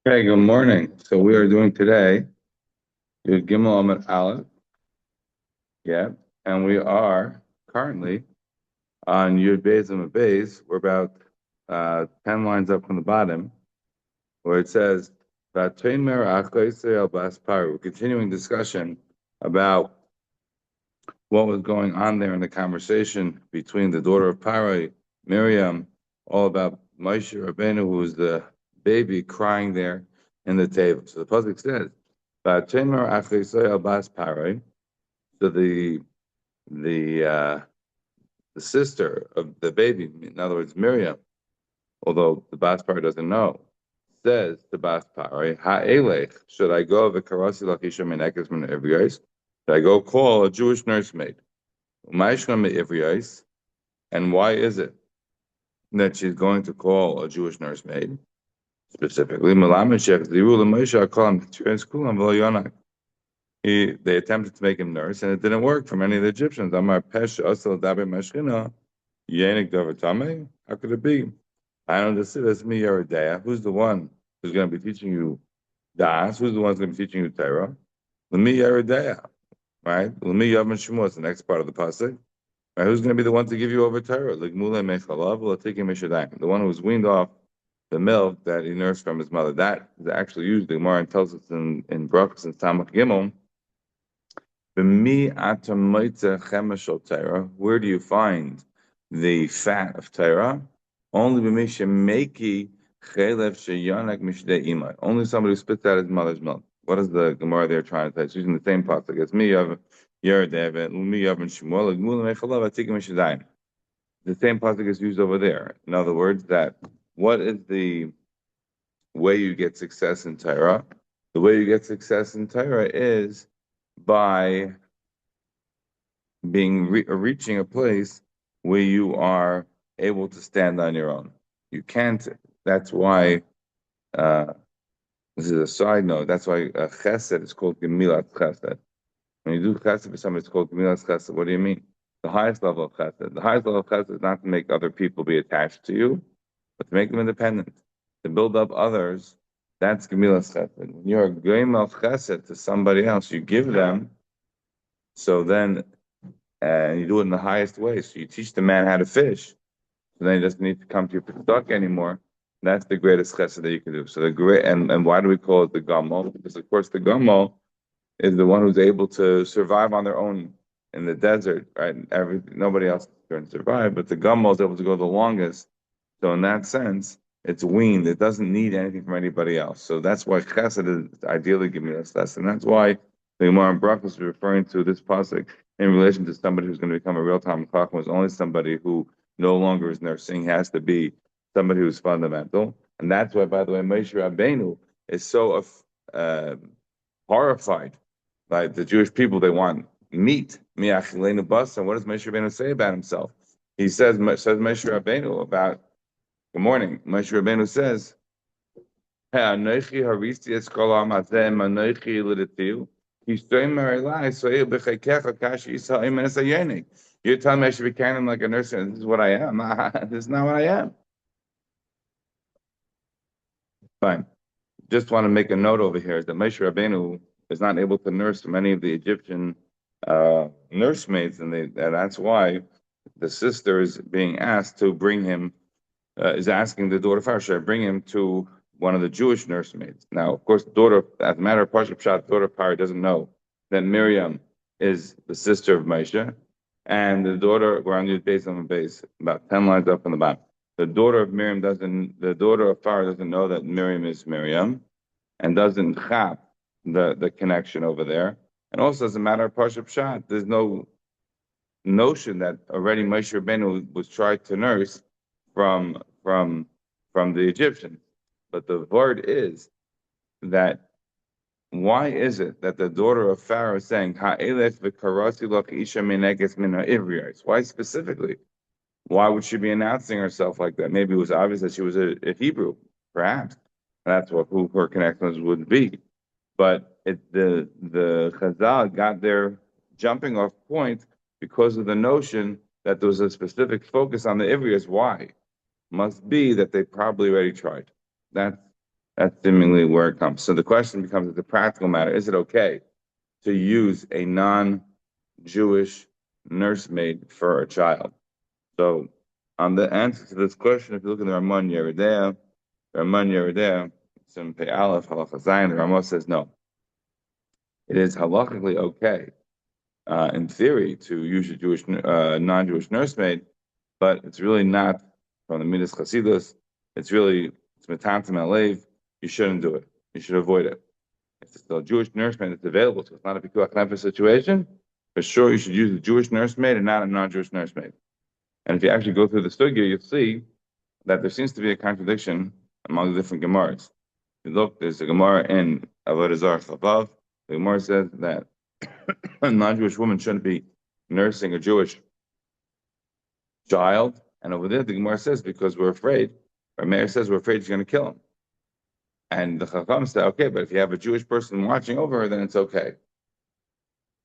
Hey, good morning. So we are doing today Yud Gimel Amud Aleph, yeah, and we are currently on Yud Beis Amud Beis. We're about 10 lines up from the bottom, where it says "V'atrein merach Yisrael bas Paro." We're continuing discussion about what was going on there in the conversation between the daughter of Paro, Miriam, all about Moshe Rabbeinu, who was the baby crying there in the table. So the pasuk says. V'atremer achei Yisrael bas Parai. So the the sister of the baby, in other words, Miriam, although the bas Parai doesn't know, says to bas Parai, Ha'elech, should I go v'karasi lachisha menekes min Ivriyos? Should I go call a Jewish nursemaid? U'ma'ishna me Ivriyos? And why is it that she's going to call a Jewish nursemaid? Specifically, Melamed Shech Ziru l'Moshe HaKolam Tires Kulam V'lo Yonak. They attempted to make him nurse, and it didn't work for many of the Egyptians. Amar Pesha Asel Dabe Mashchina, Yenik Davatame. How could it be? I don't understand. That's me, Yeridea. Who's the one who's going to be teaching you Das? Who's the one who's going to be teaching you Torah? Lemi Yeridea, right? Lemi Yavin Shmuel is the next part of the pasuk. Right? Who's going to be the one to give you over Torah? Like Mule Mechalav, Latiki Meshadayim. The one who was weaned off the milk that he nursed from his mother. That is actually used. The Gemara tells us in Brachos and Tamach Gimel. Where do you find the fat of Torah? Only only somebody who spits out his mother's milk. What is the Gemara there trying to say? It's using the same pasuk. It's me, Yav, Yeredev, Umi, Yav, and Shmuel, the same pasuk is used over there. In other words, that what is the way you get success in Torah? The way you get success in Torah is by reaching a place where you are able to stand on your own. You can't. That's why. Uh, this is a side note. That's why chesed is called gemilat chesed. When you do chesed for somebody, it's called gemilat chesed. What do you mean? The highest level of chesed. The highest level of chesed is not to make other people be attached to you, but to make them independent, to build up others. That's gemilat chesed. When you're a gemel chesed to somebody else, you give them. So then and you do it in the highest way. So you teach the man how to fish. So then he doesn't need to come to you for stock anymore. That's the greatest chesed that you can do. So the great and why do we call it the gamal? Because of course the gamal is the one who's able to survive on their own in the desert, right? Nobody else can survive, but the gamal is able to go the longest. So in that sense, it's weaned. It doesn't need anything from anybody else. So that's why chesed is ideally giving us less. And that's why the Gemara in Brachos is referring to this pasuk in relation to somebody who's going to become a real-time chacham was only somebody who no longer is nursing. He has to be somebody who's fundamental. And that's why, by the way, Moshe Rabbeinu is so horrified by the Jewish people. They want meat. Miachilenu basa. What does Moshe Rabbeinu say about himself? He says Moshe Rabbeinu about good morning. Moshe Rabbeinu says, "Anochi haristi es kol ha'am hazeh, anochi liditiu." You're telling me I should be carrying him like a nurse, and this is what I am. This is not what I am. Fine. Just want to make a note over here that Moshe Rabbeinu is not able to nurse many of the Egyptian nursemaids, and that's why the sister is being asked to bring him, is asking the daughter of Pharaoh, should I bring him to one of the Jewish nursemaids? Now, of course, the daughter, as a matter of Parshat Pshat, the daughter of Pharaoh doesn't know that Miriam is the sister of Moshe, and the daughter, we're on the base on the base, about 10 lines up on the bottom. The daughter of Pharaoh doesn't know that Miriam is Miriam, and doesn't chap the connection over there. And also, as a matter of Parshat Pshat, there's no notion that already Moshe Rabbeinu was tried to nurse from the Egyptians. But the word is that why is it that the daughter of Pharaoh is saying Ha'elech v'karasi lach isha mineges min ha'ivrios? Why specifically? Why would she be announcing herself like that? Maybe it was obvious that she was a Hebrew, perhaps. That's who her connections would be. But the Chazal got their jumping off point because of the notion that there was a specific focus on the Ivrias. Why? Must be that they probably already tried. That's That's seemingly where it comes. So the question becomes, as a practical matter, is it okay to use a non-Jewish nursemaid for a child? So on the answer to this question, if you look at the Ramon Yeridea, it's in Pei Aleph, Halacha Zayin, the Ramah says no. It is halachically okay, in theory, to use a non-Jewish nursemaid, but it's really not from the Midas Chasidus. It's Metantam Alev. You shouldn't do it. You should avoid it. If it's a Jewish nursemaid that's available, so it's not a Pikuach Nefesh situation, for sure you should use a Jewish nursemaid and not a non-Jewish nursemaid. And if you actually go through the Sugya, you'll see that there seems to be a contradiction among the different Gemaras. If you look, there's a Gemara in Avodah Zarah Chavav. The Gemara says that a non-Jewish woman shouldn't be nursing a Jewish child. And over there, the Gemara says, because we're afraid, or Meir says we're afraid she's going to kill him. And the Chacham said, okay, but if you have a Jewish person watching over her, then it's okay.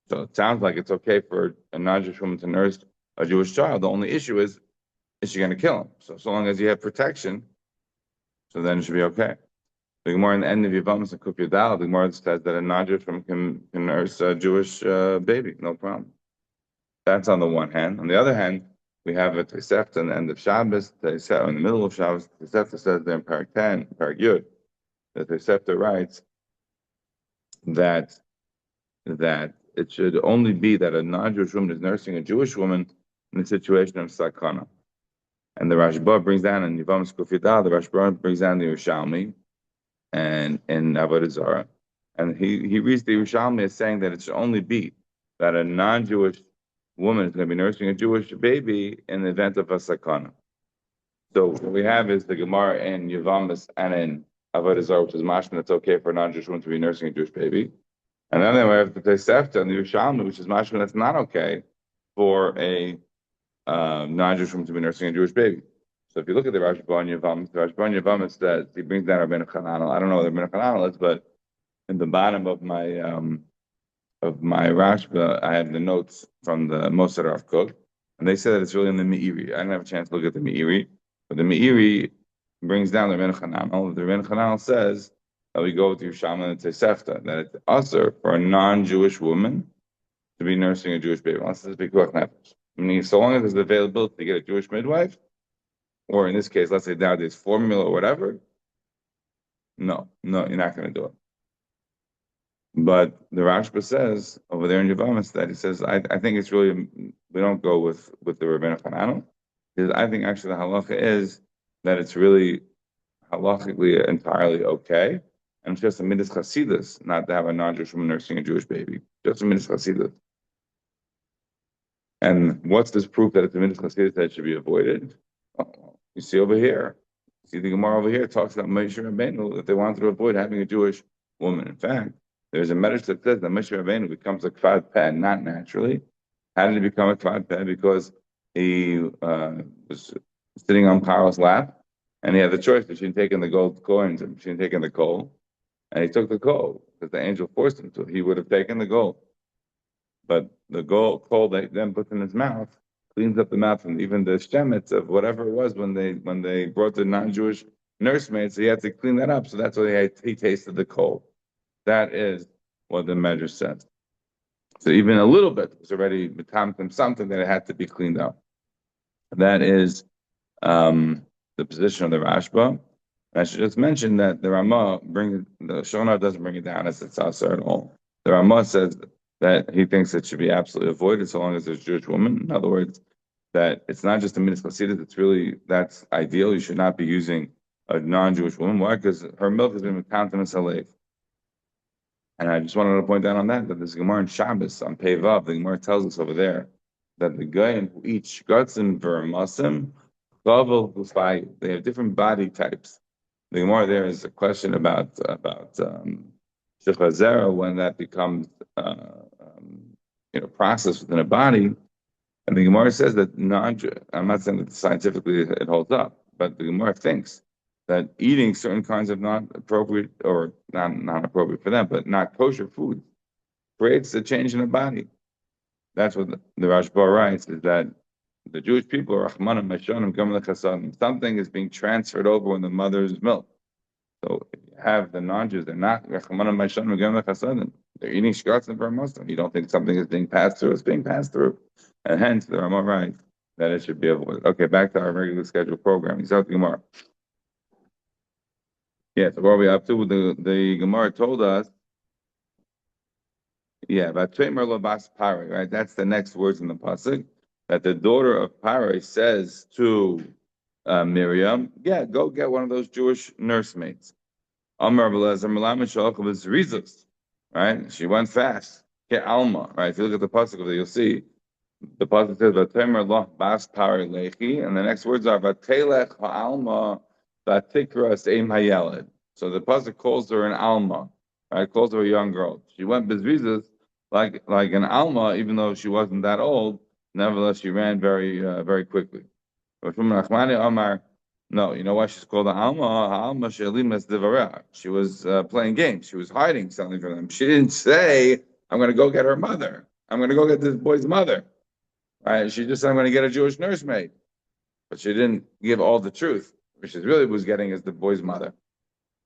So it sounds like it's okay for a non-Jewish woman to nurse a Jewish child. The only issue is she going to kill him? So long as you have protection, so then it should be okay. The Gemara in the end of Yevamos and Kuf Yudal, the Gemara says that a non-Jewish woman can nurse a Jewish baby, no problem. That's on the one hand. On the other hand, we have a Tosefta in the end of Shabbos, in the middle of Shabbos. Tosefta says there in Parak 10, Parak Yud, that Tosefta writes that it should only be that a non-Jewish woman is nursing a Jewish woman in a situation of sakana. And the Rashba brings down in Yevamos Kuf Yudal, the Rashba brings down the Yerushalmi and in Avodah Zarah, and he reads the Yerushalmi as saying that it should only be that a non-Jewish woman is going to be nursing a Jewish baby in the event of a sakana. So what we have is the Gemara in Yevamos and in Avodah Zarah, which is mashma, it's okay for a non-Jewish woman to be nursing a Jewish baby. And then we have the Tosefta and the Yerushalmi, which is mashma, that's not okay for a non-Jewish woman to be nursing a Jewish baby. So if you look at the Rashba and Yevamos says, he brings down Rabbeinu Chananel. I don't know what Rabbeinu Chananel is, but in the bottom of my Rashba, I have the notes from the Moser Rav Kook, and they say that it's really in the Meiri. I didn't have a chance to look at the Meiri, but the Meiri brings down the Rabbeinu Chananel. The Rabbeinu Chananel says that we go with Yerushalmi and Tosefta, that it's usher for a non-Jewish woman to be nursing a Jewish baby, unless it's Pikuach Nefesh. Meaning, so long as there's the availability to get a Jewish midwife, or in this case, let's say nowadays formula or whatever, no, you're not going to do it. But the Rashba says over there in Yevamos that he says, I think it's really, we don't go with the Rabbeinu Chananel, because I think actually the halacha is that it's really halachically entirely okay, and it's just a midas chasidus not to have a non-Jewish woman nursing a Jewish baby, just a midas chasidus. And what's this proof that it's a midas chasidus that should be avoided? Oh, you see over here, see the Gemara over here talks about Moshe Rabbeinu that they wanted to avoid having a Jewish woman. In fact, there's a medrash that says that Moshe Rabbeinu becomes a kvad peh not naturally. How did he become a kvad peh? Because he was sitting on Paro's lap, and he had the choice between taking the gold coins and between taking the coal, and he took the coal because the angel forced him to. He would have taken the gold, but the coal that he then puts in his mouth cleans up the mouth and even the shemetz of whatever it was when they brought the non-Jewish nursemaid, so he had to clean that up. So that's why he tasted the coal. That is what the measure says. So even a little bit was already something that it had to be cleaned up. That is the position of the Rashba. And I should just mention that the Ramah the Shonar doesn't bring it down as it's also at all. The Ramah says that he thinks it should be absolutely avoided so long as there's a Jewish woman. In other words, that it's not just a midas chasidus, that's ideal. You should not be using a non-Jewish woman. Why? Because her milk has been countenance halev. And I just wanted to point out on that this Gemara in Shabbos on Pei Vav, the Gemara tells us over there that the Goyim who eat shkatzim vermasim, gavel hufay, they have different body types. The Gemara there is a question about shechazera when that becomes processed within a body. And the Gemara says that I'm not saying that scientifically it holds up, but the Gemara thinks that eating certain kinds of not appropriate or not appropriate for them, but not kosher food creates a change in the body. That's what the Rashba writes, is that the Jewish people are something is being transferred over in the mother's milk. So if you have the non-Jews, they're not, they're eating shkatzim for a Muslim. You don't think something is being passed through, it's being passed through. And hence, the Rama writes that it should be avoided. Okay, back to our regularly scheduled program. He's out the Gemara. Yeah, so what are we up to? The Gemara told us, yeah, about Treimer Labas Pare, right? That's the next words in the pasuk. That the daughter of Pare says to Miriam, yeah, go get one of those Jewish nursemaids. Amar B'lezer Melamed Shalach was Rizus, right? She went fast. Get Alma, right? If you look at the pasuk of it, you'll see the pasuk says Vatemer Loch Bas Pare Lechi, and the next words are Vatelech Ha'alma Vatikras Eim Hayeled. So the pasuk calls her an Alma, right? Calls her a young girl. She went bezrizas like an Alma, even though she wasn't that old. Nevertheless, she ran very quickly. But from Rachmani Amar, no, you know why she's called an Alma? Alma Shelimas Devarah. She was playing games. She was hiding something from them. She didn't say, "I'm going to go get her mother. I'm going to go get this boy's mother." Right? She just said, "I'm going to get a Jewish nursemaid," but she didn't give all the truth. What she really was getting is the boy's mother.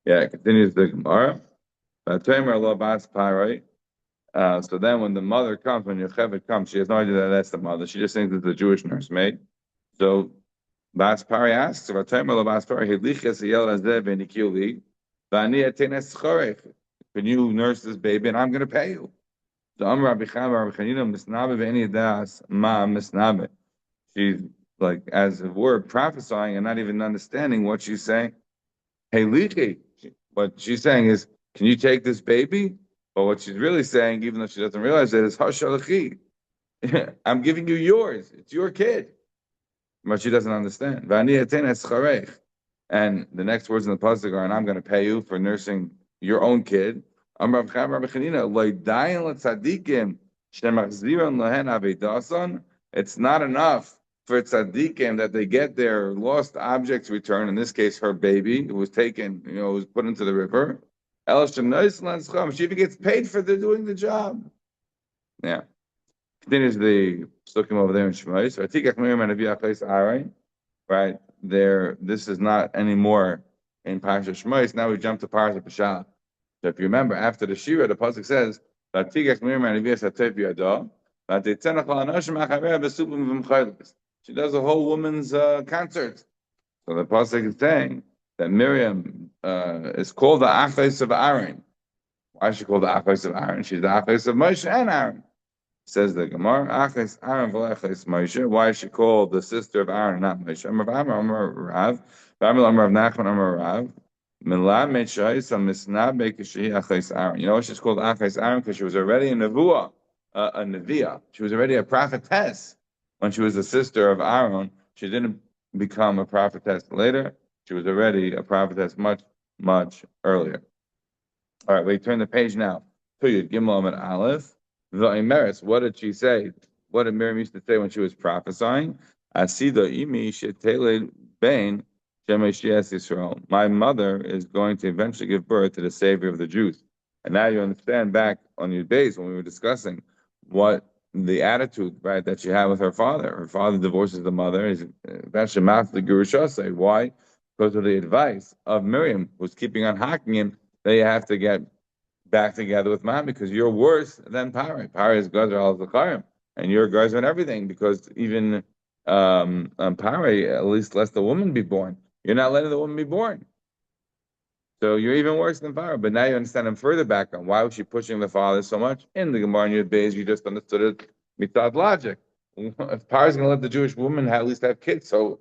Yeah, it continues the Gemara. So then when the mother comes, when Yocheved comes, she has no idea that that's the mother. She just thinks it's the Jewish nursemaid. So Bas Pari asks, can you nurse this baby and I'm going to pay you? So she's like, as a word, prophesying and not even understanding what she's saying. Hey, Lichi. What she's saying is, can you take this baby? But what she's really saying, even though she doesn't realize it, is Hashalachi. I'm giving you yours. It's your kid. But she doesn't understand. And the next words in the pasuk are, and I'm going to pay you for nursing your own kid. It's not enough for tzaddikim that they get their lost objects returned. In this case, her baby, who was taken, was put into the river. She even gets paid for doing the job. Yeah. Continues the looking over there in Shemais. Right there, this is not anymore in Parsha Shemais. Now we jump to Parsha Pesach. So if you remember, after the Shira, the pasuk says, she does a whole woman's concert. So the pasuk is saying that Miriam is called the Achos of Aaron. Why is she called the Achos of Aaron? She's the Achos of Moshe and Aaron. Says the Gemara, Achos Aaron v'Achos Moshe. Why is she called the sister of Aaron, not Moshe? Amar Rav, Amar Nachman, Amar Rav. You know why she's called Achos Aaron? Because she was already a nevuah, a neviah. She was already a prophetess when she was the sister of Aaron. She didn't become a prophetess later. She was already a prophetess much earlier. All right, we turn the page now. Yud Gimel and Aleph. V'Imeres, what did she say? What did Miriam used to say when she was prophesying? Asida imi sheteled bein shemashiach Yisrael. My mother is going to eventually give birth to the Savior of the Jews. And now you understand back on your base when we were discussing what the attitude, right, that she had with her father. Her father divorces the mother. He's eventually mouth the Gurusha. Why? Because of the advice of Miriam, who's keeping on hacking him, that you have to get back together with mom because you're worse than Pare. Pare is Gazer al Zakarim, and you're Gazer on everything because even Pare at least lets the woman be born. You're not letting the woman be born. So you're even worse than Pare. But now you understand him further back on why was she pushing the father so much? In the Gemara Yud Beis, you just understood it without logic. If Pare is going to let the Jewish woman at least have kids, so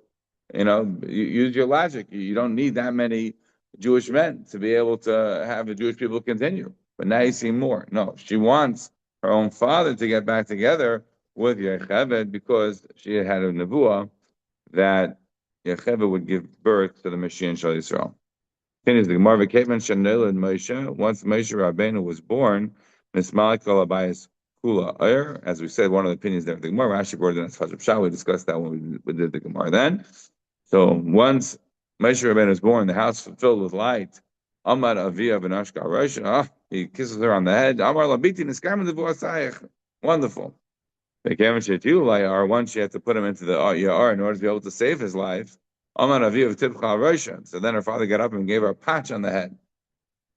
use your logic. You don't need that many Jewish men to be able to have the Jewish people continue. But now you see more. No, she wants her own father to get back together with Yocheved because she had a nevuah that Yocheved would give birth to the Mashiach Shal Yisrael. Continues the Gemara, Moshe. Once Moshe Rabbeinu was born, Mismalik Abayis Kula Oyer, as we said, one of the opinions there of the Gemara. Rashi brought it in as Chashav Shah. We discussed that when we did the Gemara then. So once Moshe Rabbeinu was born, the house filled with light. Amar Aviyah Benashka Rosh. He kisses her on the head. Amar Labiti Niskam Devuasayich. Wonderful. They came and once she had to put him into the Yar in order to be able to save his life. Amar Aviyah Tibcha Rosh. So then her father got up and gave her a patch on the head.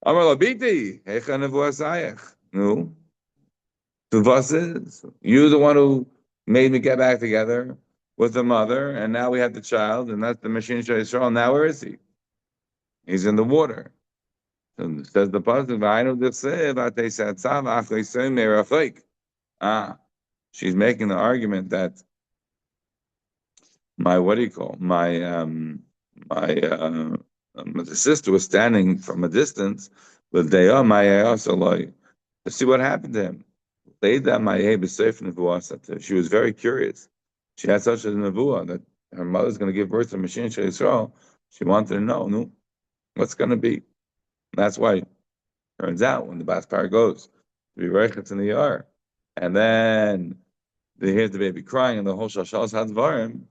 Amar Labiti, Hecha Nevuasayach. No, Tuvas, you're the one who made me get back together with the mother, and now we have the child, and that's the machine Shal Yisrael. Now where is he? He's in the water. So says the pasuk, "V'aynu d'chsev atei satzav achlei sein merachik." Ah, she's making the argument that my what do you call my the sister was standing from a distance, but they are my also like to see what happened to him. She was very curious. She had such a nevuah that her mother's going to give birth to Mashiach Yisrael. She wanted to know, no, what's going to be. And that's why, turns out, when the Baspar goes to be reichet in the yar, and then they hear the baby crying, and the whole shashal hadvarim,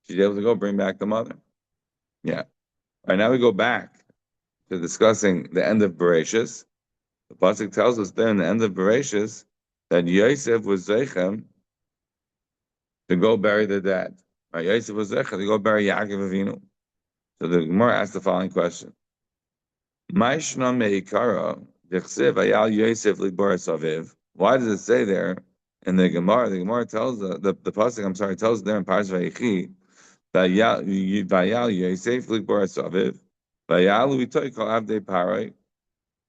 she's able to go bring back the mother. Yeah. All right, now we go back to discussing the end of Bereshis. The pasuk tells us there in the end of Bereshis that Yosef was zeichem to go bury their dad. Right? Yosef was zeichem to go bury Yaakov Avinu. So the Gemara asked the following question: Ma'ishna meikara dechsev ayal Yosef liboras aviv. Why does it say there in the Gemara? The Gemara tells the pasuk. I'm sorry, tells there in Parshas Vayechi that vayal Yosef liboras aviv vayal uitoy kol avdei parai.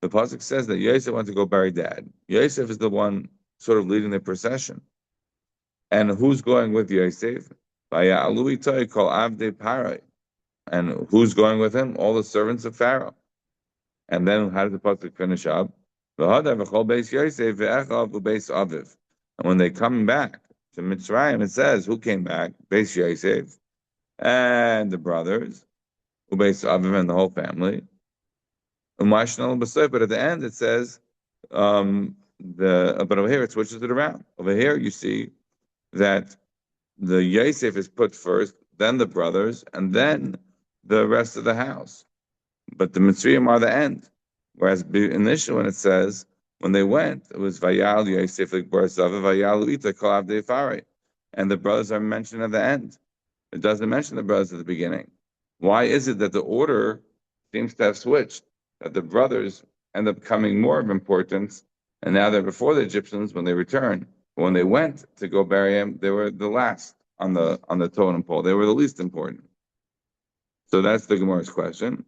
The pasuk says that Yosef went to go bury dad. Yosef is the one sort of leading the procession, and who's going with Yosef? Vayal uitoy kol avdei parai. And who's going with him? All the servants of Pharaoh. And then how did the pasuk finish up? And when they come back to Mitzrayim, it says, who came back? Beis Yosef and the brothers, Ubeis Aviv and the whole family. But at the end it says, but over here it switches it around. Over here you see that the Yosef is put first, then the brothers, and then the rest of the house. But the Mitzrayim are the end. Whereas initially when it says, when they went, it was Vayal Yosef Vayal Ita Kol Avdei Pharaoh. And the brothers are mentioned at the end. It doesn't mention the brothers at the beginning. Why is it that the order seems to have switched? That the brothers end up becoming more of importance, and now they're before the Egyptians when they return. But when they went to go bury him, they were the last on the totem pole. They were the least important. So that's the Gemara's question.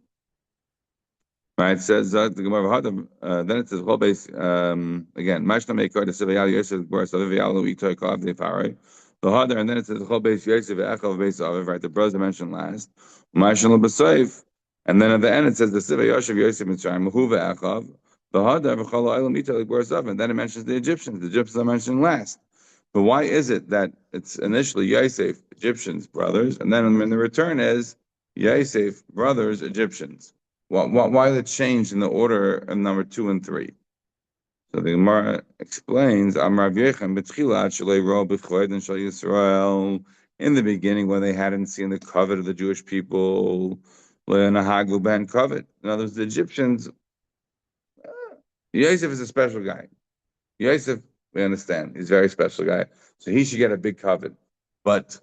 Right, it says the Gemara then it says whole base again. Mashna meikar the Sivayal Yosef Boras Aviv Itoy Kav de Farai. The Hadar, and then it says the whole base Yosef Echav base Aviv. Right, the brothers I mentioned last. Mashna B'Seif, and then at the end it says the Sivay Yosef Mitzrayim Mehuva Echav. The Hadar V'Chol Olam Itoy Boras Aviv, and then it mentions the Egyptians. The Egyptians I mentioned last. But why is it that it's initially Yosef Egyptians brothers, and then in the return is Yosef brothers Egyptians? Why the change in the order of number 2 and 3? So the Gemara explains, in the beginning when they hadn't seen the covet of the Jewish people, in other words, the Egyptians, Yosef is a special guy. Yosef, we understand, he's a very special guy. So he should get a big covet. But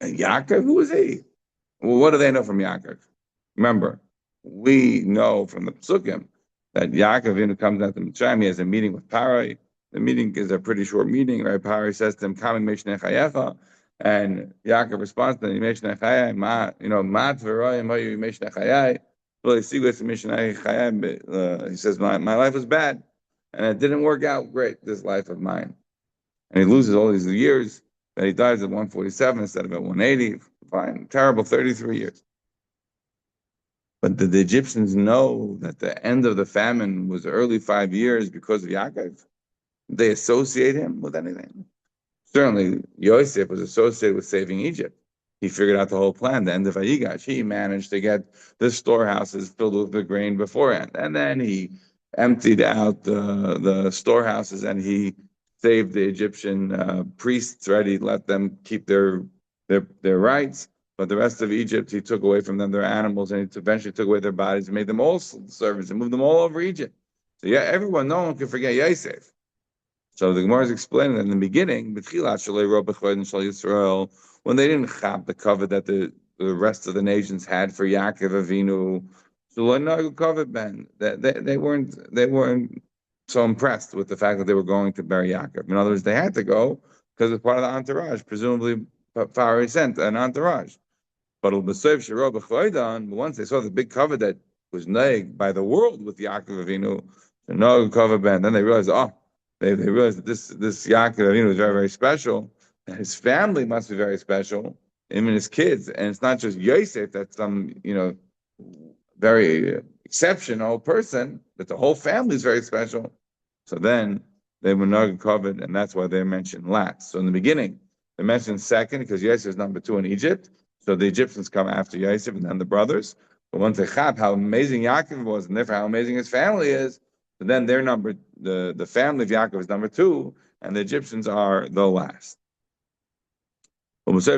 Yaakov, who is he? Well, what do they know from Yaakov? Remember, we know from the Psukim that Yaakov comes out to Mitzrayim. He has a meeting with Parai. The meeting is a pretty short meeting, right? Parai says to him, "Come and Mishnei Chayecha," and Yaakov responds to him, "Mishnei Chayei, ma tveroyim hayu Mishnei Chayei." Well, he says, "My life was bad, and it didn't work out great. This life of mine," and he loses all these years. That he dies at 147 instead of at 180. Fine, terrible 33 years. But did the Egyptians know that the end of the famine was the early 5 years because of Yaakov? Did they associate him with anything? Certainly, Yosef was associated with saving Egypt. He figured out the whole plan, the end of Vayigash. He managed to get the storehouses filled with the grain beforehand. And then he emptied out the storehouses and he saved the Egyptian priests, right? He let them keep their rights. But the rest of Egypt, he took away from them their animals, and he eventually took away their bodies and made them all servants and moved them all over Egypt. So yeah, no one can forget Yosef. So the Gemara is explaining that in the beginning, when they didn't have the cover that the rest of the nations had for Yaakov Avinu, So they weren't so impressed with the fact that they were going to bury Yaakov. In other words, they had to go because it's part of the entourage. Presumably, Pharaoh sent an entourage. But once they saw the big cover that was nagged by the world with Yaakov Avinu, the no cover band, then they realized, they realized that this Yaakov Avinu is very, very special, and his family must be very special, him and his kids, and it's not just Yosef that's some, very exceptional person, that the whole family is very special. So then they were not covered, and that's why they mentioned last. So in the beginning, they mentioned second because Yosef is number 2 in Egypt. So the Egyptians come after Yosef and then the brothers. But once they chap how amazing Yaakov was and therefore how amazing his family is, so then they're the family of Yaakov is number 2, and the Egyptians are the last. So now we're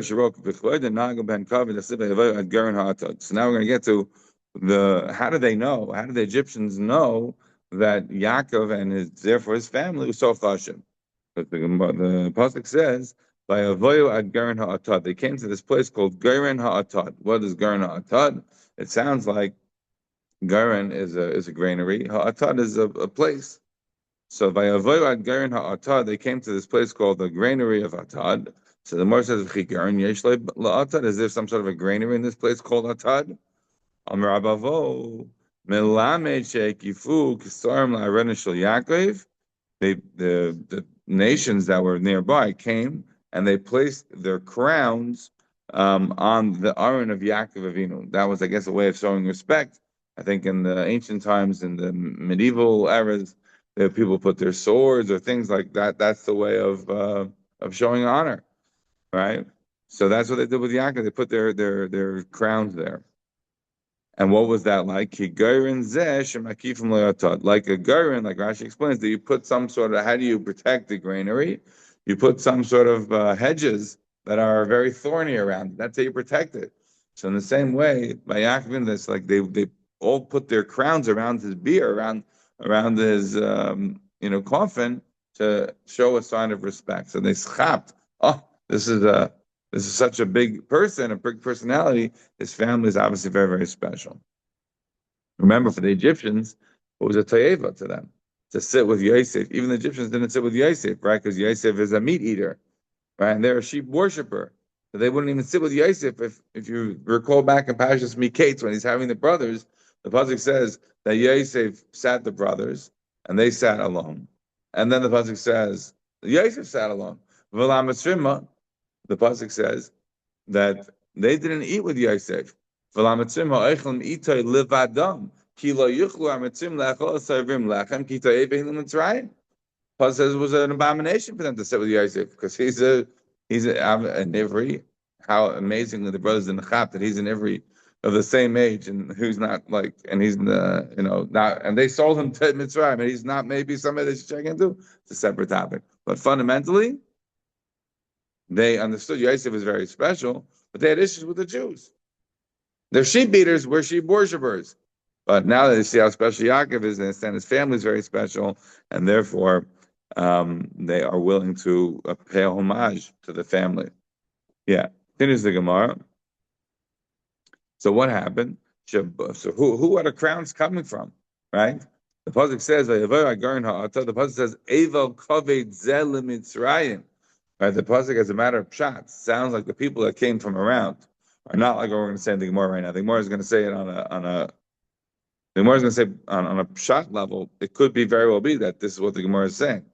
going to get to how do they know? How do the Egyptians know that Yaakov and therefore his family was so chashuv? But the pasuk says, by avoyu ad Garin ha'atad. They came to this place called Garin ha'atad. What is Garin ha'atad? It sounds like Garin is a granary. Ha'atad is a place. So by avoyu ad Garin ha'atad, they came to this place called the granary of Atad. So the Gemara says, "Garin yesh la'atad." Is there some sort of a granary in this place called Atad? Amar Abavo melamed shekifu kisarim la'arena shel Yaakov. The nations that were nearby came and they placed their crowns on the Aron of Yaakov Avinu. That was, I guess, a way of showing respect. I think in the ancient times, in the medieval eras, people put their swords or things like that. That's the way of showing honor, right? So that's what they did with Yaakov. They put their crowns there. And what was that like? Like a gairin, like Rashi explains, that you put some sort of, how do you protect the granary? You put some sort of hedges that are very thorny around it. That's how you protect it. So in the same way, by Yaakovin, that's like they all put their crowns around his beer, around his coffin to show a sign of respect. So they schapped. Oh, this is such a big person, a big personality. His family is obviously very, very special. Remember, for the Egyptians, it was a toyeva to them to sit with Yosef. Even the Egyptians didn't sit with Yosef, right? Because Yosef is a meat eater, right? And they're a sheep worshiper. So they wouldn't even sit with Yosef. If you recall back in Parashas Miketz, when he's having the brothers, the pasuk says that Yosef sat the brothers, and they sat alone. And then the pasuk says Yosef sat alone. The pasuk says that they didn't eat with Yosef. Pasuk says it was an abomination for them to sit with Yosef because he's an Ivri. How amazingly the brothers in the Chap that he's an Ivri of the same age and who's not like, and he's not, and they sold him to Mitzrayim and he's not maybe somebody they should check into. It's a separate topic, but fundamentally, they understood Yosef was very special, but they had issues with the Jews. They're sheep eaters, we're sheep worshippers. But now that they see how special Yaakov is, they understand his family is very special, and therefore they are willing to pay homage to the family. Yeah. Finish the Gemara. So what happened? So who are the crowns coming from? Right? The pasuk says, the pasuk says, Evel Kaved Zel Mitzrayim. Right, the pasuk, as a matter of pshat, sounds like the people that came from around are not like what we're going to say in the Gemara right now. The Gemara is going to say it the Gemara is going to say on a pshat level. It could be very well be that this is what the Gemara is saying,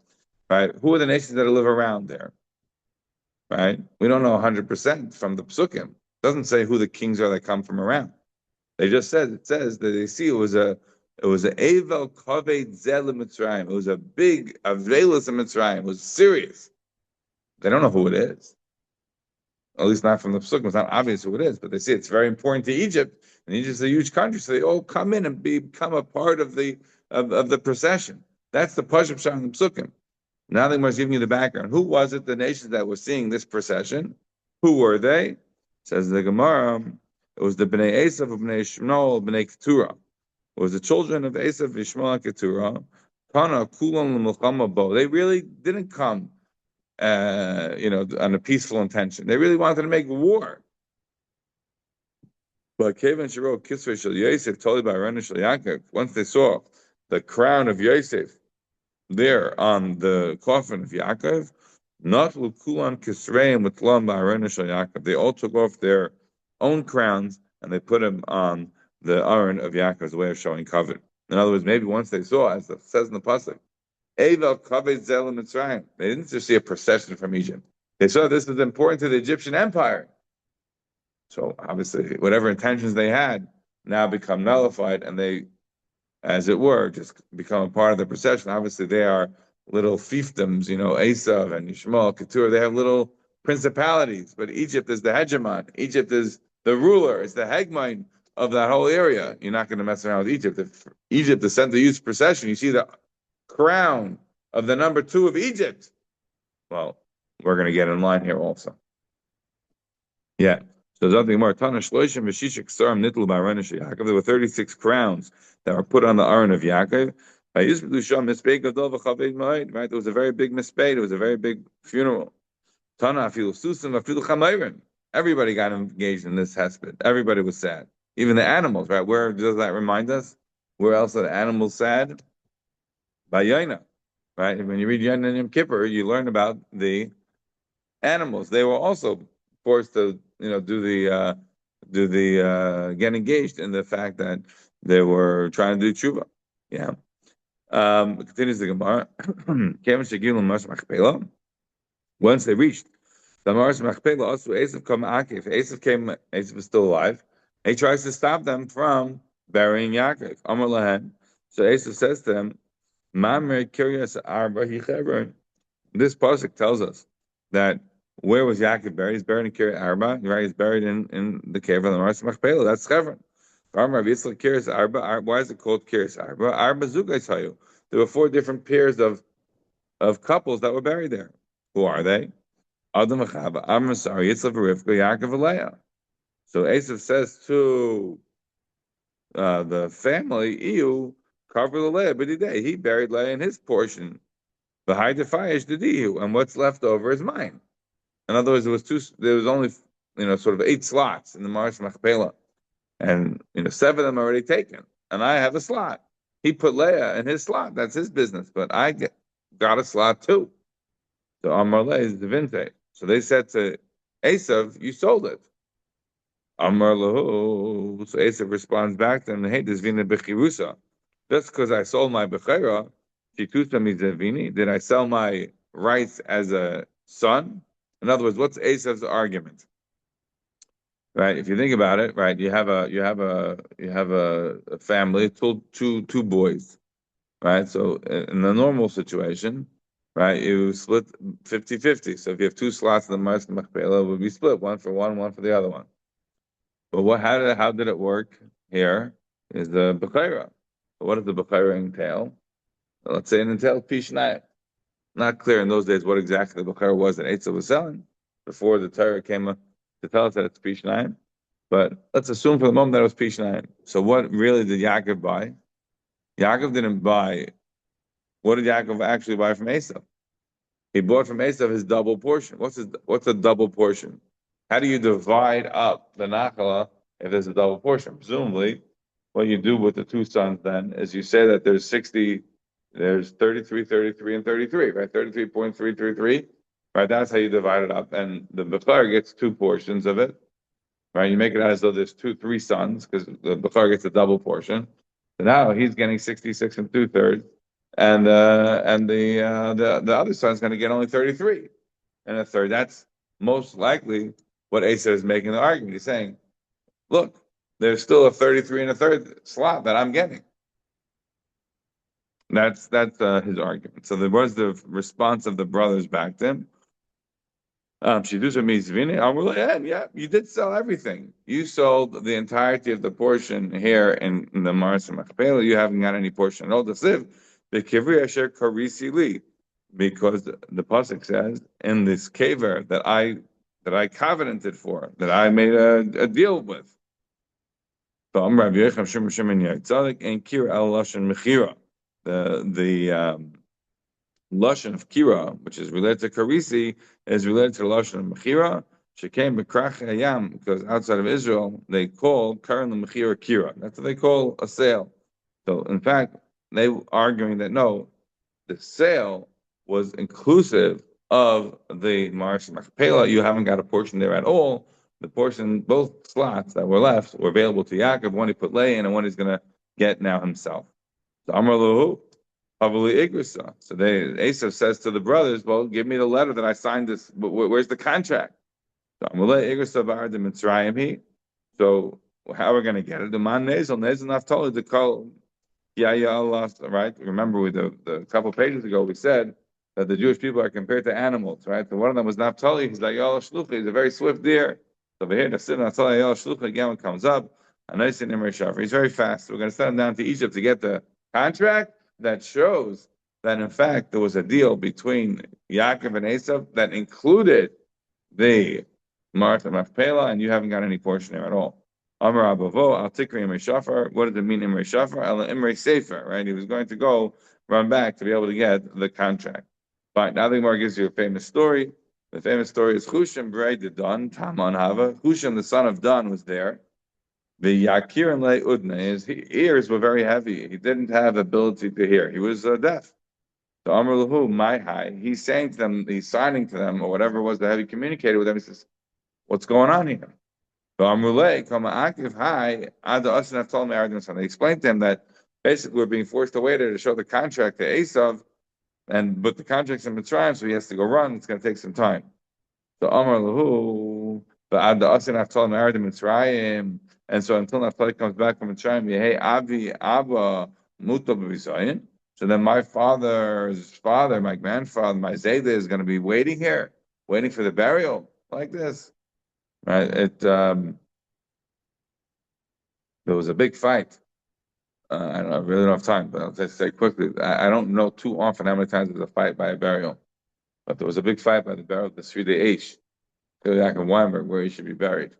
right? Who are the nations that live around there, right? We don't know 100% from the psukim. It doesn't say who the kings are that come from around. It says that they see it was a Evel Kaved Zel Mitzrayim. It was a big Avelis in Mitzrayim. It was serious. They don't know who it is. At least not from the Psukim. It's not obvious who it is, but they say it's very important to Egypt. And Egypt's a huge country, so they all come in and become a part of the procession. That's the Pashup Shah in the Psukim. Now they must give you the background. Who was it, the nations that were seeing this procession? Who were they? Says the Gemara, it was the Bnei Esav, Bnei Shmuel, Bnei Keturah. It was the children of Esav, Shmuel, and Keturah. Kana, Kulam, L'Milchama Bo. They really didn't come on a peaceful intention. They really wanted to make war. But Kevin Shiro Kisvei Shel Yosef told by Rena Shel Yaakov, once they saw the crown of Yosef there on the coffin of Yaakov, Natlu Kulan Kisreim with Lam Ba'arena Shel Yaakov. They all took off their own crowns and they put them on the Aron of Yaakov as a way of showing covet. In other words, maybe once they saw, as it says in the pasuk, Eva Kaved Zel Mitzrayim. They didn't just see a procession from Egypt. They saw this was important to the Egyptian empire. So obviously, whatever intentions they had now become nullified, and they, as it were, just become a part of the procession. Obviously, they are little fiefdoms, Esav and Yishmael, Keturah. They have little principalities, but Egypt is the hegemon. Egypt is the ruler. It's the hegemon of that whole area. You're not going to mess around with Egypt. If Egypt is sent to youth procession, you see the crown of the number 2 of Egypt. Well, we're going to get in line here also. Yeah. So there's nothing more. There were 36 crowns that were put on the Aron of Yaakov. Right? There was a very big mispay. It was a very big funeral. Everybody got engaged in this hesped. Everybody was sad. Even the animals, right? Where does that remind us? Where else are the animals sad? By Yaina. Right? When you read Yaina and Yom Kippur, you learn about the animals. They were also forced to, get engaged in the fact that they were trying to do tshuva. Yeah. Continues the Gemara. Once they reached the Mars Machpelah, also Esav come Akif. Esav was still alive. He tries to stop them from burying Yaakov. Amar Lahem. So Esav says to them, Mamre Kiryas Arba Hichebron. This pasuk tells us that where was Yaakov buried? He's buried in Kiryat Arba. Right? He's buried in the cave of the Mars Machpelah. That's Chevron. Why is it called Kiryas Arba? Arba Zugais Hayu. There were 4 different pairs of couples that were buried there. Who are they? Adam Achava, Amar Sari, Yitzchak, Rivka, Yaakov, and Leah. So Esav says to the family, Ew, cover the Leah, but he buried Leah in his portion. The high defies the Dihu, and what's left over is mine. In other words, there was only sort of 8 slots in the Mars Machpelah, and 7 of them are already taken, and I have a slot. He put Leah in his slot. That's his business, but I got a slot too. So Amar Leah is the vinte. So they said to Esav, you sold it. Amar Lahu. So Esav responds back to them, hey, this vina bechirusa. Just because I sold my bechera, shitusa mizavini, did I sell my rights as a son? In other words, what's Esav's argument? Right? If you think about it, right, you have a family, two boys, right? So in the normal situation, right, you split 50-50. So if you have 2 slots in the Mars Machpelah, it would be split, one for the other one. But how did it work here? Is the Bechira. What does the Bechira entail? Let's say it entails Pishnayim. Not clear in those days what exactly the Bechira was that Eitzah was selling before the Torah came to tell us that it's Pishnayim. But let's assume for the moment that it was Pishnayim. So what really did Yaakov buy? Yaakov didn't buy. What did Yaakov actually buy from Esav? He bought from Esav his double portion. What's a double portion? How do you divide up the nachala if there's a double portion? Presumably, what you do with the 2 sons then is you say that there's 33, 33, and 33, right? 33.333, right? That's how you divide it up. And the Bechar gets 2 portions of it, right? You make it as though there's 3 sons because the Bechar gets a double portion. So now he's getting 66 and 2/3. And the other son's going to get only 33 and a third. That's most likely what Asa is making the argument. He's saying, look, there's still a 33 and a third slot that I'm getting. That's his argument. So there was the response of the brothers back to him. Yeah, you did sell everything. You sold the entirety of the portion here in the Mars Machpelah. You haven't got any portion at all. The Siv, the Kivri Asher Karisi Li, because the pasuk says in this kaver that I covenanted for, that I made a deal with. The Lashon of Kira, which is related to Karisi, is related to the Lashon of Mechira, She came Bekrach Hayam because outside of Israel they call Karan Mechira Kira. That's what they call a sale. So in fact, they were arguing that no, the sale was inclusive of the Mars Machpelah. You haven't got a portion there at all. The portion, both slots that were left, were available to Yaakov. One he put lay in, and one he's going to get now himself. So Amar Lahu, Havali Igrisa. So Esav says to the brothers, "Well, give me the letter that I signed this. Where's the contract?" So Amalei Igrisa Bar de Mitzrayim he. So how are we going to get it? The man Nezel Naftali the call. Yeah, Allah, right? Remember, with the couple pages ago, we said that the Jewish people are compared to animals, right? So one of them was Naphtali. He's like Yal Shlucha. He's a very swift deer. So over here, the Siddur Naphtali Yal Shlucha again when comes up. And I see Nimrei Shafar. He's very fast. We're going to send him down to Egypt to get the contract that shows that in fact there was a deal between Yaakov and Esav that included the Martha Machpelah, and you haven't got any portion there at all. Amar Abavo, Al Tikri Imrei Shafar. What does it mean, Imrei Shafar? Al Imrei Sefer, right? He was going to go run back to be able to get the contract. Fine. Now the Gemara gives you a famous story. The famous story is Husham Brei de Dan, Taman Hava. Husham, the son of Dan, was there. The Yakir and Le Udna, his ears were very heavy. He didn't have ability to hear. He was deaf. So Amar Lahu, my high. He's saying to them, he's signing to them, or whatever it was that he communicated with them. He says, what's going on here? So Amrulay, come active high, Ada Asin have told me arguments. They explained to him that basically we're being forced to wait to show the contract to Esav, but the contract's in Mitzrayim, so he has to go run. It's going to take some time. So Amar Lahu, but Ada Asin have told me Mitzrayim, and so until Naphtali comes back from Mitzrayim, hey Avi Abba Muto b'Visayin. So then my father's father, my grandfather, my Zayda is going to be waiting here, waiting for the burial like this. Right? There was a big fight. I don't know, I really don't have time, but I'll just say quickly. I don't know too often how many times there was a fight by a burial, but there was a big fight by the burial of the Sridei Eish, Yaakov Weinberg, where he should be buried.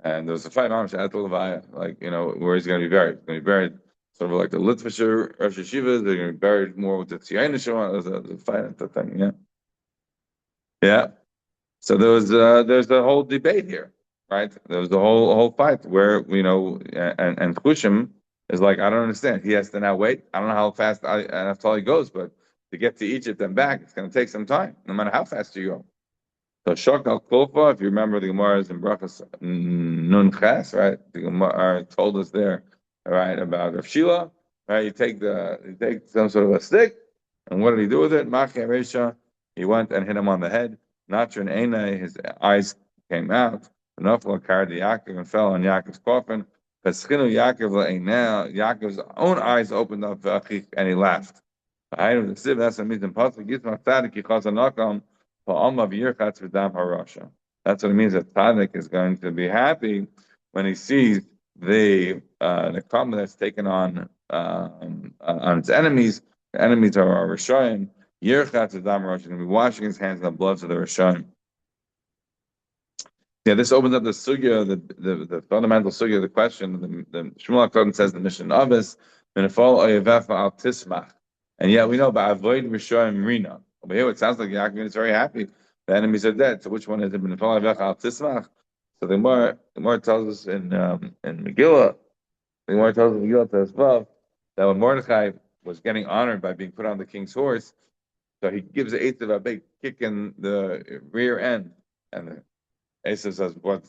And there was a fight, like, where he's going to be buried. He's going to be buried sort of like the Litvisher Rosh Yeshivas. They're going to be buried more with the Tziyayna Shema. There was a fight at that time, yeah. Yeah. So there's a whole debate here, right? There was the whole fight where and Chushim is like, I don't understand. He has to now wait. I don't know how fast Naphtali goes, but to get to Egypt and back, it's going to take some time, no matter how fast you go. So Shok al Kulfa, if you remember the Gemara is in Brachas Nun Ches, right? The Gemara told us there, right, about Rav Shila, right? You take some sort of a stick, and what did he do with it? Machi Aresha, he went and hit him on the head. Natran Einai, his eyes came out. Nafla carried the Yaakov and fell on Yaakov's coffin. Peschinu Yaakov Einai, Yaakov's own eyes opened up, and he laughed. That's what it means in Pasuk. That's what it means that Tzaddik is going to be happy when he sees the karma that's taken on its enemies. The enemies are our Rishayim. Yirchatz V'dam Rosh is going to be washing his hands in the bloods of the Rishayim. Yeah, this opens up the sugya, the fundamental sugya of the question. The Shmuel HaKohen says the mission of us, Minafal Oyevefa Al Tismach. And yet we know by avoid Rishayim Rina. Over here, it sounds like Yaakov is very happy. The enemies are dead. So which one is it? Minafal Oyevefa Al Tismach. So the Gemara tells us in Megillah, the Gemara tells us in Megillah Tezvav that when Mordechai was getting honored by being put on the king's horse, so he gives Esav a big kick in the rear end, and Esav says, "What?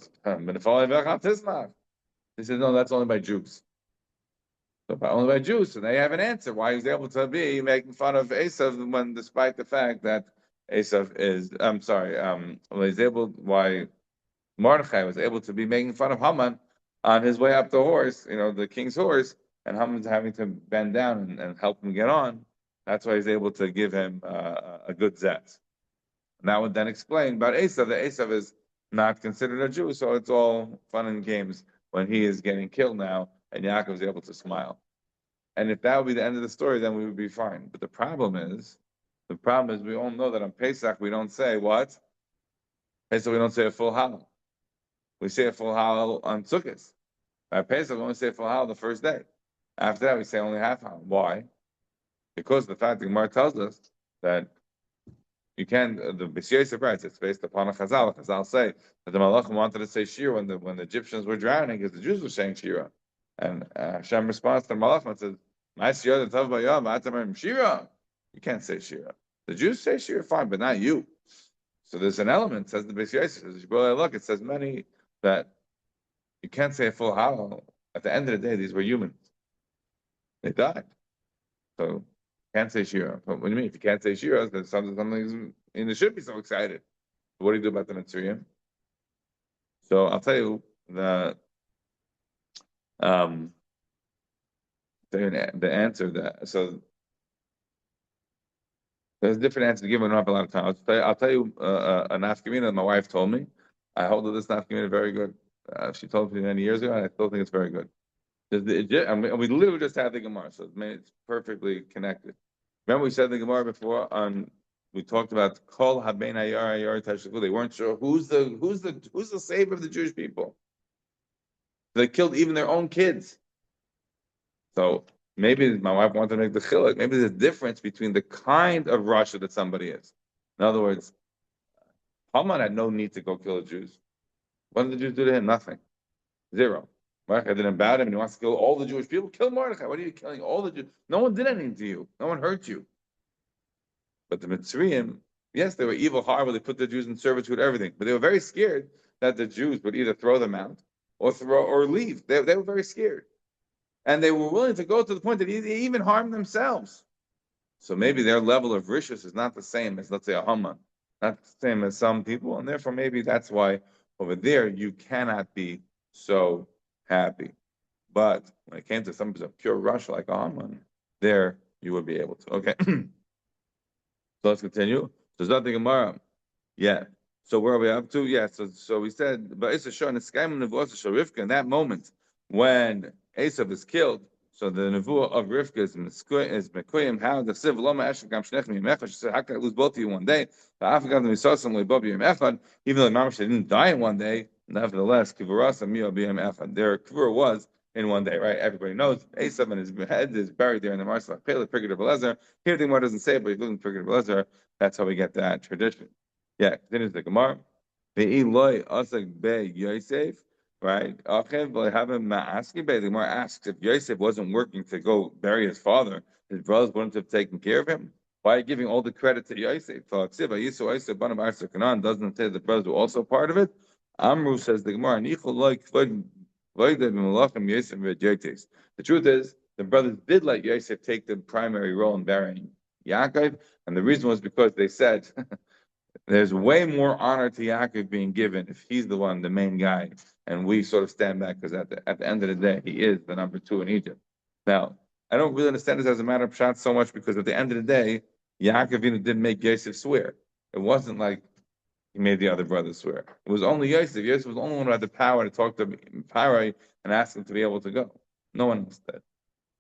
He says, "No, that's only by Jews." So only by Jews, so they have an answer why he's able to be making fun of Esav when, despite the fact that Esav is, why Mordechai was able to be making fun of Haman on his way up the horse, the king's horse, and Haman's having to bend down and help him get on. That's why he's able to give him a good zet. And that would then explain about Esav, that Esav is not considered a Jew, so it's all fun and games when he is getting killed now, and Yaakov is able to smile. And if that would be the end of the story, then we would be fine. But the problem is we all know that on Pesach we don't say what? Pesach we don't say a full halal. We say a full halal on Sukkot. By Pesach we only say a full halal the first day. After that we say only half halal. Why? Because the fact that Gemara tells us that You can't. The Beis Yosef writes it's based upon a Chazal. Chazal say that the Malachim wanted to say Shira when the Egyptians were drowning, because the Jews were saying Shira, and Hashem responds to the Malachim and says, "My Shira the Tav Bayam, Atarim Shira." You can't say Shira. The Jews say Shira, fine, but not you. So there's an element, says the Beis Yosef. Look, it says many that you can't say a full Hallel. At the end of the day, these were humans. They died. So can't say Shira. But what do you mean? If you can't say Shira, then something they should be so excited. What do you do about the Mitzrayim? So I'll tell you the answer that so there's a different answer to give. We don't have a lot of time. I'll tell you a nafkamina that my wife told me. I hold this nafkamina very good. She told me many years ago, and I still think it's very good. We literally just had the Gemara, so it's perfectly connected. Remember we said the Gemara before we talked about Kol Haben Ayar Tashkul. They weren't sure who's the savior of the Jewish people. They killed even their own kids. So maybe my wife wanted to make the chiluk. Maybe there's a difference between the kind of Russia that somebody is. In other words, Haman had no need to go kill the Jews. What did the Jews do to him? Nothing. Zero. Mordechai didn't bow him, and he wants to kill all the Jewish people. Kill Mordechai. What are you killing all the Jews? No one did anything to you. No one hurt you. But the Mitzrayim, yes, they were evil, horrible. They put the Jews in servitude, everything. But they were very scared that the Jews would either throw them out or leave. They were very scared. And they were willing to go to the point that they even harm themselves. So maybe their level of rishus is not the same as, let's say, a Haman. Not the same as some people. And therefore, maybe that's why over there you cannot be so happy. But when it came to some pure rush like a Haman, there you would be able to. Okay. So let's continue. So there's nothing Gemara. Yeah. So where are we up to? Yeah. So we said, but it's a show in the sky of Rivka in that moment when Esav is killed. So the nevuah of Rivka is Mekuyim. How the civil lama Eshkam Shnechmi Mechad. She said, "How can I lose both of you one day?" Even though Mamash didn't die in one day, nevertheless, Kivarasa Mio B'Yem Echad. Their kivur was in one day, right? Everybody knows Esav and his head is buried there in the Marsal Pele Pirkei Belezer. Here the Gemara doesn't say it, but he doesn't Pirkei Belezer. That's how we get that tradition. Yeah, continues the Gemara. Ve'iloi Asag Be Yosef. Right? The Gemara asks if Yosef wasn't working to go bury his father, his brothers wouldn't have taken care of him. Why are you giving all the credit to Yosef? Doesn't say the brothers were also part of it. Amru says the Gemara. The truth is, the brothers did let Yosef take the primary role in burying Yaakov, and the reason was because they said there's way more honor to Yaakov being given if he's the one, the main guy, and we sort of stand back because at the end of the day, he is the number 2 in Egypt. Now, I don't really understand this as a matter of pshat so much because at the end of the day, Yaakov didn't make Yosef swear. It wasn't like he made the other brothers swear. It was only Yosef. Yosef was the only one who had the power to talk to Pharaoh and ask him to be able to go. No one else did.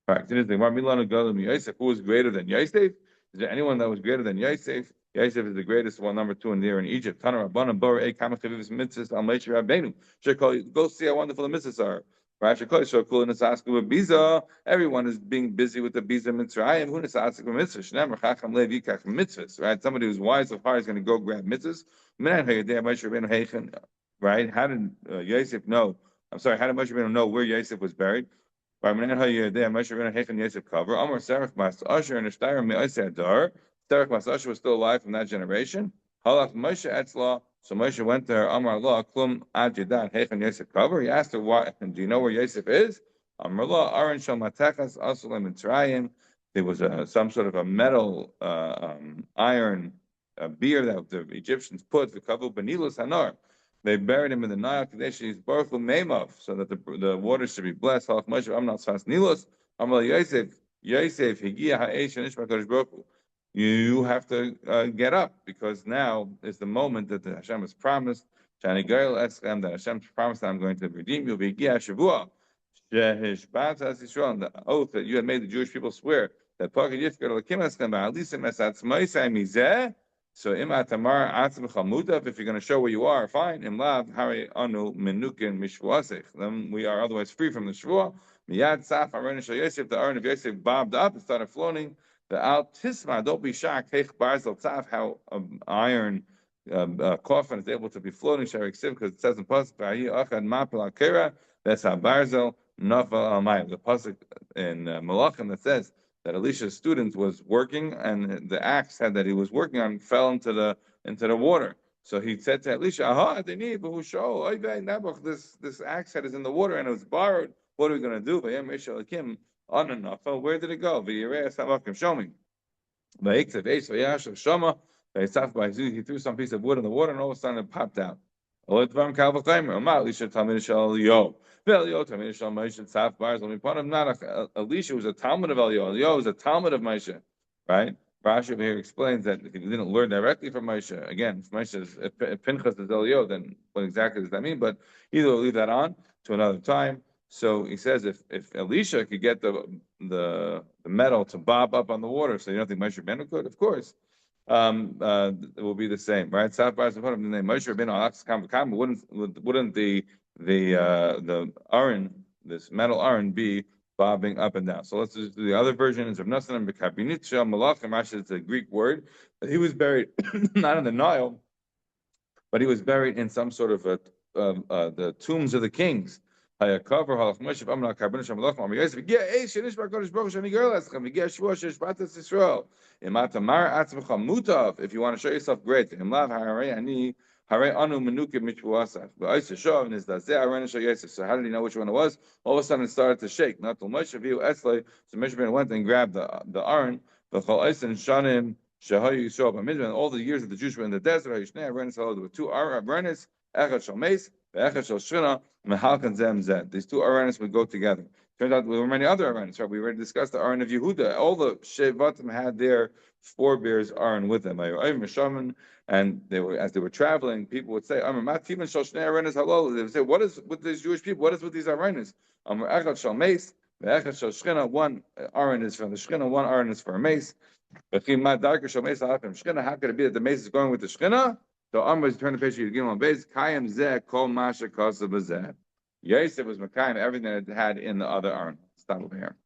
All right, Yosef, who was greater than Yosef? Is there anyone that was greater than Yosef? Yosef is the greatest one, number 2 in there in Egypt. Go see how wonderful the mitzvahs are. Everyone is being busy with the biza mitzvahs. Right? Somebody who's wise of heart is going to go grab mitzvahs. Right? How did Yosef know? I'm sorry. How did Moshe Rabbeinu know where Yosef was buried? Moshe Rabbeinu Yosef cover. Amar Serach Mas Asher and Ashtayr Me'aseh Adar. Terech Masasha was still alive from that generation. Halach Moshe Etzla. So Moshe went to her. Amar Allah Klum Ad Yedan Heichen Yosef cover. He asked her, "Why? Do you know where Yosef is?" Amar Allah Aron Shal Matechas Asulam Mitzrayim. There was some sort of a metal iron beer that the Egyptians put the kavu benilus hanar. They buried him in the Nile Kadesh Baruch Meimov, so that the water should be blessed. Halach Moshe Amnal Sfas Nilus. Amar Yosef Higia Ha'esh Nishma Kadosh Baruch Hu. You have to get up because now is the moment that the Hashem has promised. That Hashem promised that I'm going to redeem you. The oath that you had made the Jewish people swear that so if you're going to show where you are, fine. Then we are otherwise free from the shvuah. The Aron of Yosef bobbed up and started floating. The al tisma, don't be shocked. Heich barzel taf, how iron coffin is able to be floating sharik siv, because it says in pasuk v'ayi achad mapel al kera. That's how barzel nafal al mayim. The pasuk in Malachim that says that Elisha's student was working, and the axe head that he was working on fell into the water. So he said to Elisha, "Aha, they need this axe head is in the water and it was borrowed. What are we going to do?" Where did it go? Show me. He threw some piece of wood in the water, and all of a sudden it popped out. Elisha was a Talmud of Eliyahu. Eliyahu was a Talmud of Moshe, right? Rashi over here explains that if he didn't learn directly from Moshe, again, if Pinchas is Eliyahu, then what exactly does that mean? But either we'll leave that on to another time. So he says if Elisha could get the metal to bob up on the water, so you don't think Moshe Rabbeinu could? Of course, it will be the same, right? South Bar the name Moshe Rabbeinu Alax Kam. Wouldn't the aron, this metal aron, be bobbing up and down? So let's just do the other version. Is of Nasan and Bekabinitcha Malachim. Actually, it's a Greek word. He was buried not in the Nile, but he was buried in some sort of the tombs of the kings. Hayakavar halach Moshe v'amar karbon shem malachim amar Yosef v'gia eish shenish b'kodesh baruch Hashem yiger leschem v'gia shvua sheish batas Yisrael imata mar atzmecha mutav, if you want to show yourself great imlav harei ani harei anu menukim mitvuasaf v'ois yeshov nizdazeh aron shel Yosef. So how did he know which one it was? All of a sudden it started to shake. Not till Moshe v'yu eslei, so Moshe Rabbeinu went and grabbed the aron v'chol oisen shanim shehayu Yisrael b'midban. All the years that the Jews were in the desert, hayishnei aronis, there were two aronis, echad shel meis ve'echad shel shchina. These two Aranis would go together. Turns out there were many other Aranis, right? We already discussed the Aran of Yehuda. All the Shevatim had their forebears Aran with them. And they were, as they were traveling, people would say, they would say, what is with these Jewish people? What is with these Aranis? One Aran is from the Shechina, one Aran is for a mace. How could it be that the mace is going with the Shechina? So Amr, turn the page to Gimel Beis. Kayim zeh kol masha kosa b'zeh. Yosef was Makayim everything that it had in the other Aron. Stop over here.